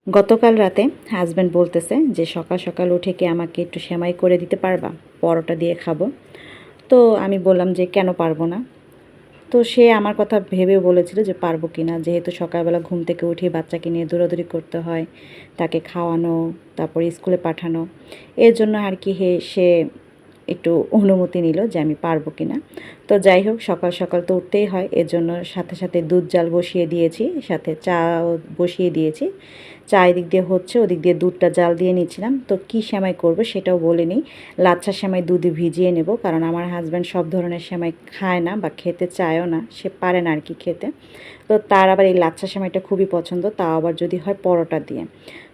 গতকাল রাতে হাজব্যান্ড বলতেছে যে সকাল সকাল উঠে কি আমাকে একটু সেমাই করে দিতে পারবা, পরোটা দিয়ে খাবো। তো আমি বললাম যে কেন পারবো না। তো সে আমার কথা ভেবে বলেছিল যে পারবো কি না, যেহেতু সকালবেলা ঘুম থেকে উঠে বাচ্চাকে নিয়ে দৌড়াদৌড়ি করতে হয়, তাকে খাওয়ানো, তারপরে স্কুলে পাঠানো, এর জন্য আর কি সে একটু অনুমতি নিল যে আমি পারবো কি না। তো যাই হোক, সকাল সকাল তো উঠতেই হয়, এর জন্য সাথে সাথে দুধ জাল বসিয়ে দিয়েছি, সাথে চাও বসিয়ে দিয়েছি। চা এদিক দিয়ে হচ্ছে, ওদিক দিয়ে দুধটা জাল দিয়ে নিচ্ছিলাম। তো কী সেমাই করব সেটাও বলিনি। লাচ্ছা সেমাই দুধে ভিজিয়ে নেব, কারণ আমার হাজব্যান্ড সব ধরনের সেমাই খায় না বা খেতে চায়ও না, সে পারে না আর কি খেতে। তো তার আবার এই লাচ্ছা সেমাইটা খুবই পছন্দ, তাও আবার যদি হয় পরোটা দিয়ে।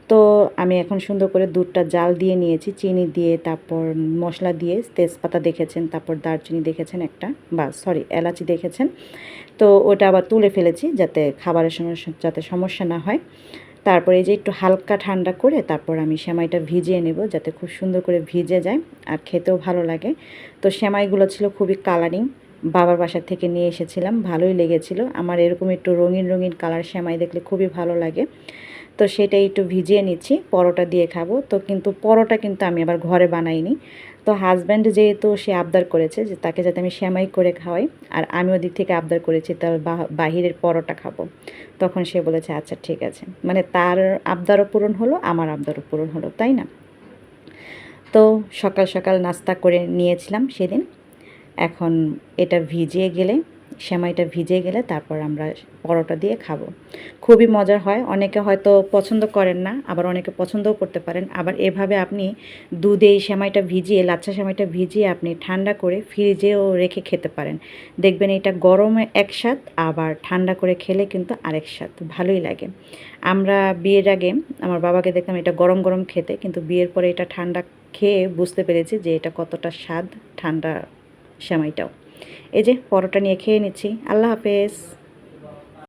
তো আমি এখন সুন্দর করে দুধটা জাল দিয়ে নিয়েছি, চিনি দিয়ে, তারপর মশলা দিয়ে, তেজপাতা দেখেছেন, তারপর দারচিনি দেখেছেন একটা, বা সরি এলাচি দেখেছেন। তো ওটা আবার তুলে ফেলেছি যাতে খাবারের সমস্যা যাতে সমস্যা না হয়। তারপরে এই যে একটু হালকা ঠান্ডা করে তারপর আমি সেমাইটা ভিজিয়ে নেব, যাতে খুব সুন্দর করে ভিজে যায় আর খেতেও ভালো লাগে। তো সেমাইগুলো ছিল খুবই কালারিং, বাবার বাসা থেকে নিয়ে এসেছিলাম, ভালোই লেগেছিল আমার। এরকম একটু রঙিন রঙিন কালার সেমাই দেখলে খুবই ভালো লাগে। তো সেটাই একটু ভিজিয়ে নিচ্ছি, পরোটা দিয়ে খাবো। তো কিন্তু পরোটা কিন্তু আমি আবার ঘরে বানাইনি। তো হাজব্যান্ড যেহেতু সে আবদার করেছে যে তাকে যাতে আমি সেমাই করে খাওয়াই, আর আমি ওদিক থেকে আবদার করেছি তার বাহিরের পরোটা খাবো, তখন সে বলেছে আচ্ছা ঠিক আছে। মানে তার আবদারও পূরণ হলো, আমার আবদারও পূরণ হলো, তাই না? তো সকাল সকাল নাস্তা করে নিয়েছিলাম সেদিন। এখন এটা ভিজিয়ে গেলে, সেমাইটা ভিজে গেলে তারপর আমরা পরোটা দিয়ে খাবো। খুবই মজার হয়। অনেকে হয়তো পছন্দ করেন না, আবার অনেকে পছন্দও করতে পারেন। আবার এভাবে আপনি দুধে এই সেমাইটা ভিজিয়ে, লাচ্ছা সেমাইটা ভিজিয়ে আপনি ঠান্ডা করে ফ্রিজেও রেখে খেতে পারেন। দেখবেন এটা গরমে এক স্বাদ, আবার ঠান্ডা করে খেলে কিন্তু আরেক স্বাদ, ভালোই লাগে। আমরা বিয়ের আগে আমার বাবাকে দেখতাম এটা গরম গরম খেতে, কিন্তু বিয়ের পরে এটা ঠান্ডা খেয়ে বুঝতে পেরেছি যে এটা কতটা স্বাদ ঠান্ডা সেমাইটাও। এই যে পরোটা নিয়ে খেয়ে নিচ্ছি। আল্লাহ হাফেজ।